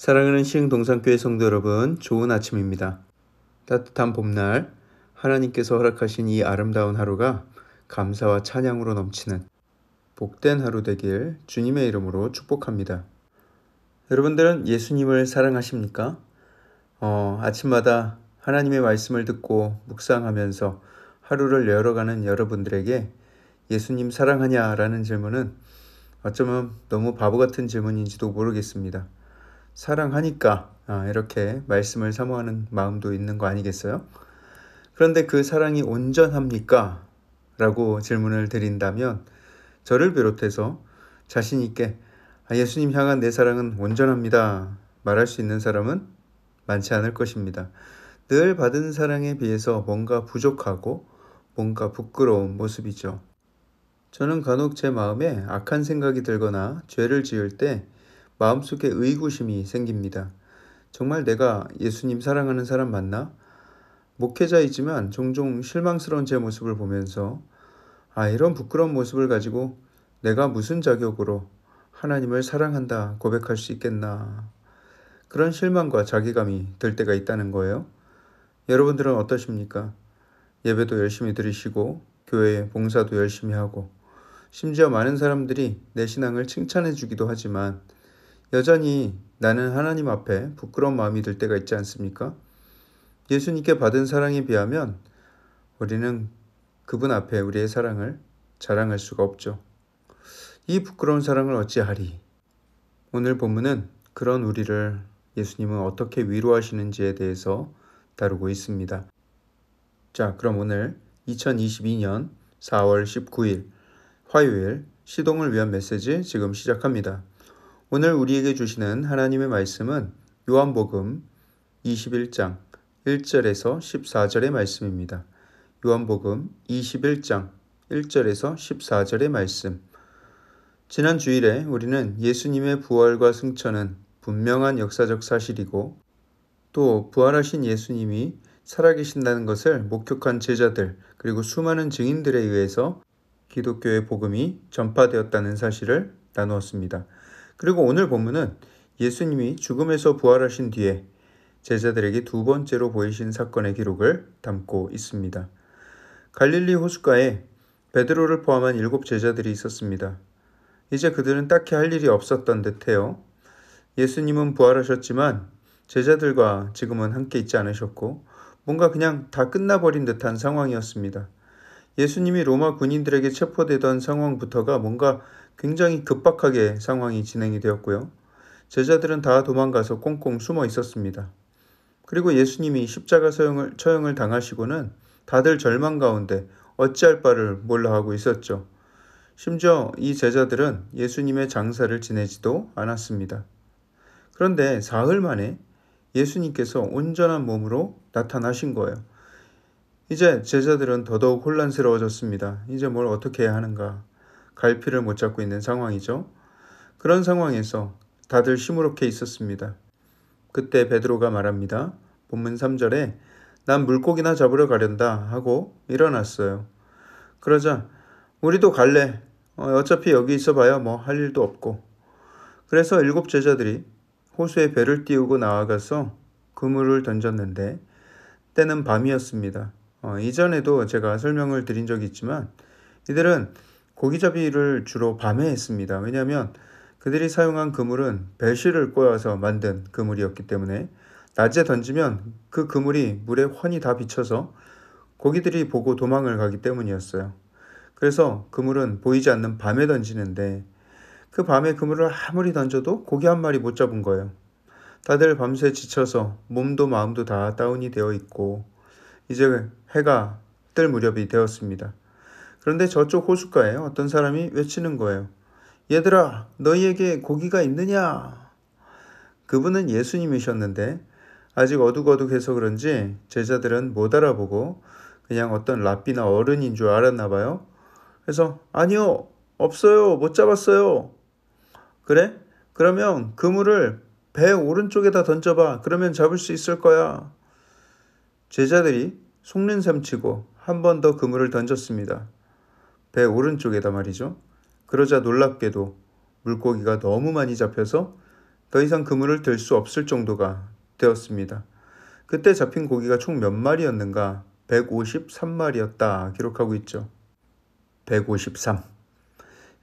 사랑하는 시흥동산교회 성도 여러분, 좋은 아침입니다. 따뜻한 봄날, 하나님께서 허락하신 이 아름다운 하루가 감사와 찬양으로 넘치는 복된 하루 되길 주님의 이름으로 축복합니다. 여러분들은 예수님을 사랑하십니까? 아침마다 하나님의 말씀을 듣고 묵상하면서 하루를 열어가는 여러분들에게 예수님 사랑하냐라는 질문은 어쩌면 너무 바보 같은 질문인지도 모르겠습니다. 사랑하니까 이렇게 말씀을 사모하는 마음도 있는 거 아니겠어요? 그런데 그 사랑이 온전합니까? 라고 질문을 드린다면 저를 비롯해서 자신 있게 예수님 향한 내 사랑은 온전합니다 말할 수 있는 사람은 많지 않을 것입니다. 늘 받은 사랑에 비해서 뭔가 부족하고 뭔가 부끄러운 모습이죠. 저는 간혹 제 마음에 악한 생각이 들거나 죄를 지을 때 마음속에 의구심이 생깁니다. 정말 내가 예수님 사랑하는 사람 맞나? 목회자이지만 종종 실망스러운 제 모습을 보면서 이런 부끄러운 모습을 가지고 내가 무슨 자격으로 하나님을 사랑한다 고백할 수 있겠나. 그런 실망과 자괴감이 들 때가 있다는 거예요. 여러분들은 어떠십니까? 예배도 열심히 드리시고 교회 봉사도 열심히 하고 심지어 많은 사람들이 내 신앙을 칭찬해 주기도 하지만 여전히 나는 하나님 앞에 부끄러운 마음이 들 때가 있지 않습니까? 예수님께 받은 사랑에 비하면 우리는 그분 앞에 우리의 사랑을 자랑할 수가 없죠. 이 부끄러운 사랑을 어찌하리? 오늘 본문은 그런 우리를 예수님은 어떻게 위로하시는지에 대해서 다루고 있습니다. 자, 그럼 오늘 2022년 4월 19일 화요일 시동을 위한 메시지 지금 시작합니다. 오늘 우리에게 주시는 하나님의 말씀은 요한복음 21장 1절에서 14절의 말씀입니다. 요한복음 21장 1절에서 14절의 말씀. 지난 주일에 우리는 예수님의 부활과 승천은 분명한 역사적 사실이고 또 부활하신 예수님이 살아계신다는 것을 목격한 제자들 그리고 수많은 증인들에 의해서 기독교의 복음이 전파되었다는 사실을 나누었습니다. 그리고 오늘 본문은 예수님이 죽음에서 부활하신 뒤에 제자들에게 두 번째로 보이신 사건의 기록을 담고 있습니다. 갈릴리 호숫가에 베드로를 포함한 7 제자들이 있었습니다. 이제 그들은 딱히 할 일이 없었던 듯해요. 예수님은 부활하셨지만 제자들과 지금은 함께 있지 않으셨고 뭔가 그냥 다 끝나버린 듯한 상황이었습니다. 예수님이 로마 군인들에게 체포되던 상황부터가 뭔가 굉장히 급박하게 상황이 진행이 되었고요. 제자들은 다 도망가서 꽁꽁 숨어 있었습니다. 그리고 예수님이 십자가 처형을 당하시고는 다들 절망 가운데 어찌할 바를 몰라 하고 있었죠. 심지어 이 제자들은 예수님의 장사를 지내지도 않았습니다. 그런데 사흘 만에 예수님께서 온전한 몸으로 나타나신 거예요. 이제 제자들은 더더욱 혼란스러워졌습니다. 이제 뭘 어떻게 해야 하는가. 갈피를 못 잡고 있는 상황이죠. 그런 상황에서 다들 시무룩해 있었습니다. 그때 베드로가 말합니다. 본문 3절에 난 물고기나 잡으러 가련다 하고 일어났어요. 그러자 우리도 갈래. 어차피 여기 있어봐야 뭐 할 일도 없고. 그래서 7 제자들이 호수에 배를 띄우고 나아가서 그물을 던졌는데 때는 밤이었습니다. 이전에도 제가 설명을 드린 적이 있지만 이들은 고기잡이를 주로 밤에 했습니다. 왜냐하면 그들이 사용한 그물은 배실을 꼬아서 만든 그물이었기 때문에 낮에 던지면 그 그물이 물에 훤히 다 비쳐서 고기들이 보고 도망을 가기 때문이었어요. 그래서 그물은 보이지 않는 밤에 던지는데 그 밤에 그물을 아무리 던져도 고기 한 마리 못 잡은 거예요. 다들 밤새 지쳐서 몸도 마음도 다 다운이 되어 있고 이제 해가 뜰 무렵이 되었습니다. 그런데 저쪽 호숫가에 어떤 사람이 외치는 거예요. 얘들아, 너희에게 고기가 있느냐? 그분은 예수님이셨는데 아직 어둑어둑해서 그런지 제자들은 못 알아보고 그냥 어떤 랍비나 어른인 줄 알았나 봐요. 그래서 아니요, 없어요, 못 잡았어요. 그래? 그러면 그물을 배 오른쪽에다 던져봐. 그러면 잡을 수 있을 거야. 제자들이 속는 셈 치고 한 번 더 그물을 던졌습니다. 배 오른쪽에다 말이죠. 그러자 놀랍게도 물고기가 너무 많이 잡혀서 더 이상 그물을 들 수 없을 정도가 되었습니다. 그때 잡힌 고기가 총 몇 마리였는가? 153마리였다 기록하고 있죠. 153.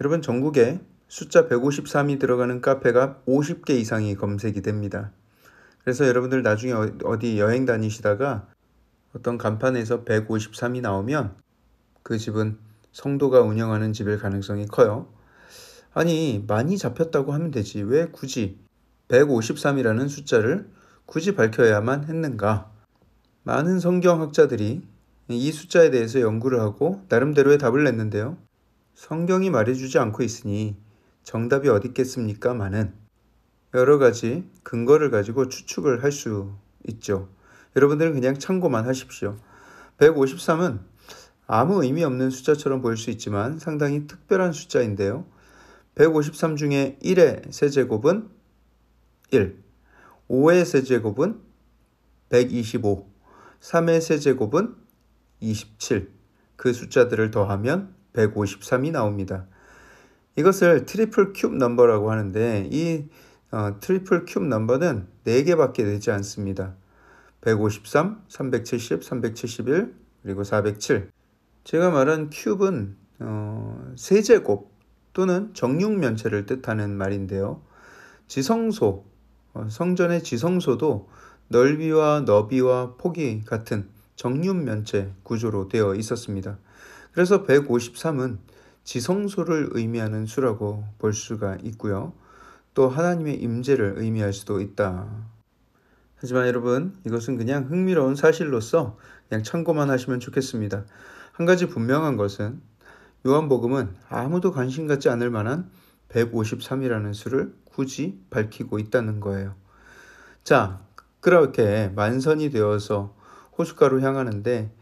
여러분, 전국에 숫자 153이 들어가는 카페가 50개 이상이 검색이 됩니다. 그래서 여러분들 나중에 어디 여행 다니시다가 어떤 간판에서 153이 나오면 그 집은 성도가 운영하는 집일 가능성이 커요. 아니, 많이 잡혔다고 하면 되지. 왜 굳이 153이라는 숫자를 굳이 밝혀야만 했는가? 많은 성경학자들이 이 숫자에 대해서 연구를 하고 나름대로의 답을 냈는데요. 성경이 말해주지 않고 있으니 정답이 어디 있겠습니까? 많은 여러 가지 근거를 가지고 추측을 할 수 있죠. 여러분들은 그냥 참고만 하십시오. 153은 아무 의미 없는 숫자처럼 보일 수 있지만 상당히 특별한 숫자인데요. 153 중에 1의 세제곱은 1, 5의 세제곱은 125, 3의 세제곱은 27. 그 숫자들을 더하면 153이 나옵니다. 이것을 트리플 큐브 넘버라고 하는데 이 트리플 큐브 넘버는 4개밖에 되지 않습니다. 153, 370, 371, 그리고 407. 제가 말한 큐브는 세제곱 또는 정육면체를 뜻하는 말인데요. 지성소, 성전의 지성소도 넓이와 너비와 폭이 같은 정육면체 구조로 되어 있었습니다. 그래서 153은 지성소를 의미하는 수라고 볼 수가 있고요. 또 하나님의 임재를 의미할 수도 있다. 하지만 여러분, 이것은 그냥 흥미로운 사실로서 그냥 참고만 하시면 좋겠습니다. 한 가지 분명한 것은 요한복음은 아무도 관심 갖지 않을 만한 153이라는 수를 굳이 밝히고 있다는 거예요. 자, 그렇게 만선이 되어서 호숫가로 향하는데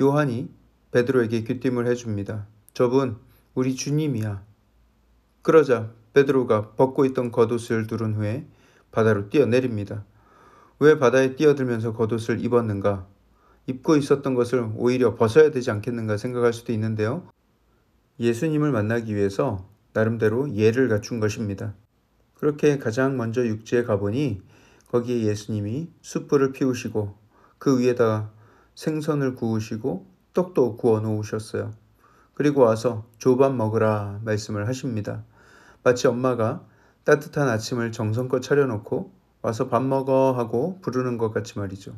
요한이 베드로에게 귀띔을 해줍니다. 저분 우리 주님이야. 그러자 베드로가 벗고 있던 겉옷을 두른 후에 바다로 뛰어내립니다. 왜 바다에 뛰어들면서 겉옷을 입었는가? 입고 있었던 것을 오히려 벗어야 되지 않겠는가 생각할 수도 있는데요. 예수님을 만나기 위해서 나름대로 예를 갖춘 것입니다. 그렇게 가장 먼저 육지에 가보니 거기에 예수님이 숯불을 피우시고 그 위에다 생선을 구우시고 떡도 구워 놓으셨어요. 그리고 와서 조밥 먹으라 말씀을 하십니다. 마치 엄마가 따뜻한 아침을 정성껏 차려놓고 와서 밥 먹어 하고 부르는 것 같이 말이죠.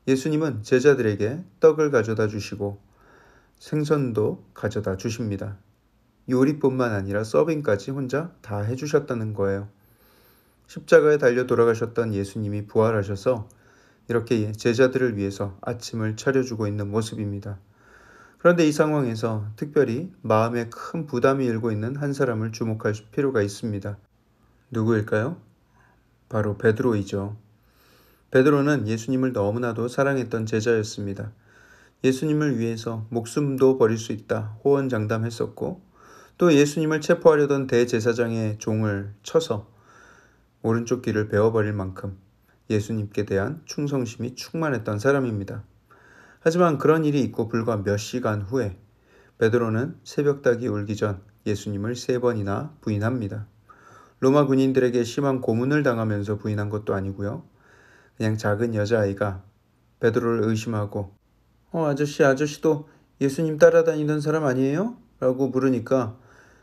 예수님은 제자들에게 떡을 가져다 주시고 생선도 가져다 주십니다. 요리뿐만 아니라 서빙까지 혼자 다 해주셨다는 거예요. 십자가에 달려 돌아가셨던 예수님이 부활하셔서 이렇게 제자들을 위해서 아침을 차려주고 있는 모습입니다. 그런데 이 상황에서 특별히 마음에 큰 부담이 일고 있는 한 사람을 주목할 필요가 있습니다. 누구일까요? 바로 베드로이죠. 베드로는 예수님을 너무나도 사랑했던 제자였습니다. 예수님을 위해서 목숨도 버릴 수 있다 호언장담했었고 또 예수님을 체포하려던 대제사장의 종을 쳐서 오른쪽 귀를 베어버릴 만큼 예수님께 대한 충성심이 충만했던 사람입니다. 하지만 그런 일이 있고 불과 몇 시간 후에 베드로는 새벽닭이 울기 전 예수님을 3번이나 부인합니다. 로마 군인들에게 심한 고문을 당하면서 부인한 것도 아니고요. 그냥 작은 여자아이가 베드로를 의심하고 아저씨도 예수님 따라다니던 사람 아니에요? 라고 물으니까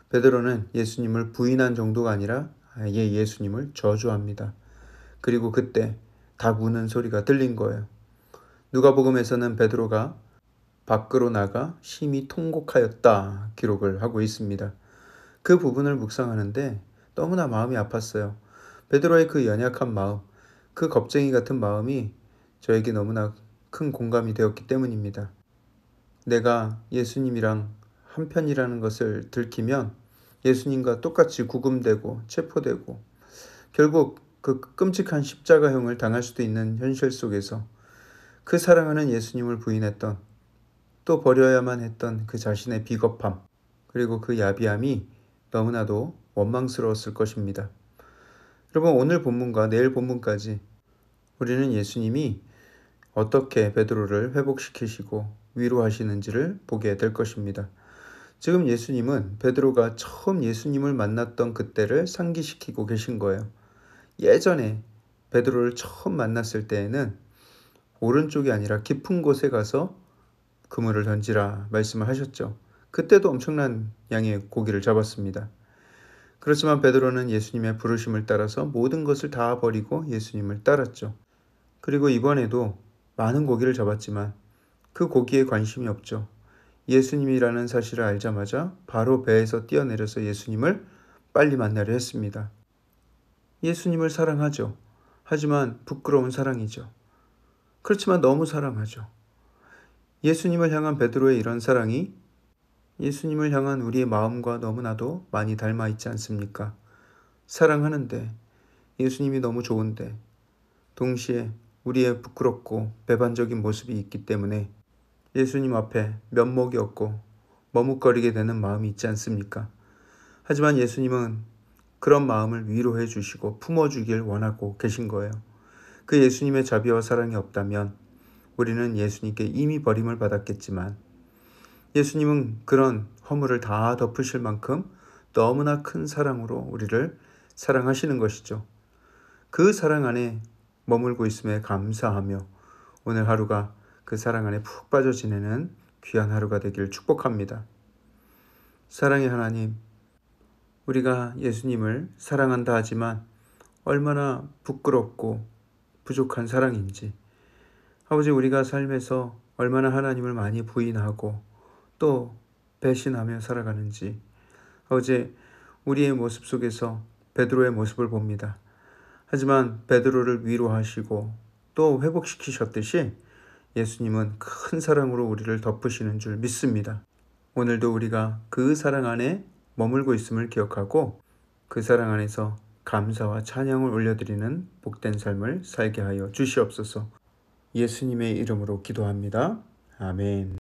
베드로는 예수님을 부인한 정도가 아니라 아예 예수님을 저주합니다. 그리고 그때 닭 우는 소리가 들린 거예요. 누가복음에서는 베드로가 밖으로 나가 심히 통곡하였다 기록을 하고 있습니다. 그 부분을 묵상하는데 너무나 마음이 아팠어요. 베드로의 그 연약한 마음, 그 겁쟁이 같은 마음이 저에게 너무나 큰 공감이 되었기 때문입니다. 내가 예수님이랑 한편이라는 것을 들키면 예수님과 똑같이 구금되고 체포되고 결국 그 끔찍한 십자가형을 당할 수도 있는 현실 속에서 그 사랑하는 예수님을 부인했던 또 버려야만 했던 그 자신의 비겁함 그리고 그 야비함이 너무나도 원망스러웠을 것입니다. 여러분, 오늘 본문과 내일 본문까지 우리는 예수님이 어떻게 베드로를 회복시키시고 위로하시는지를 보게 될 것입니다. 지금 예수님은 베드로가 처음 예수님을 만났던 그때를 상기시키고 계신 거예요. 예전에 베드로를 처음 만났을 때에는 오른쪽이 아니라 깊은 곳에 가서 그물을 던지라 말씀을 하셨죠. 그때도 엄청난 양의 고기를 잡았습니다. 그렇지만 베드로는 예수님의 부르심을 따라서 모든 것을 다 버리고 예수님을 따랐죠. 그리고 이번에도 많은 고기를 잡았지만 그 고기에 관심이 없죠. 예수님이라는 사실을 알자마자 바로 배에서 뛰어내려서 예수님을 빨리 만나려 했습니다. 예수님을 사랑하죠. 하지만 부끄러운 사랑이죠. 그렇지만 너무 사랑하죠. 예수님을 향한 베드로의 이런 사랑이 예수님을 향한 우리의 마음과 너무나도 많이 닮아 있지 않습니까? 사랑하는데 예수님이 너무 좋은데 동시에 우리의 부끄럽고 배반적인 모습이 있기 때문에 예수님 앞에 면목이 없고 머뭇거리게 되는 마음이 있지 않습니까? 하지만 예수님은 그런 마음을 위로해 주시고 품어주길 원하고 계신 거예요. 그 예수님의 자비와 사랑이 없다면 우리는 예수님께 이미 버림을 받았겠지만 예수님은 그런 허물을 다 덮으실 만큼 너무나 큰 사랑으로 우리를 사랑하시는 것이죠. 그 사랑 안에 머물고 있음에 감사하며 오늘 하루가 그 사랑 안에 푹 빠져 지내는 귀한 하루가 되길 축복합니다. 사랑의 하나님, 우리가 예수님을 사랑한다 하지만 얼마나 부끄럽고 부족한 사랑인지, 아버지 우리가 삶에서 얼마나 하나님을 많이 부인하고 또 배신하며 살아가는지, 아버지 우리의 모습 속에서 베드로의 모습을 봅니다. 하지만 베드로를 위로하시고 또 회복시키셨듯이 예수님은 큰 사랑으로 우리를 덮으시는 줄 믿습니다. 오늘도 우리가 그 사랑 안에 머물고 있음을 기억하고 그 사랑 안에서 감사와 찬양을 올려드리는 복된 삶을 살게 하여 주시옵소서. 예수님의 이름으로 기도합니다. 아멘.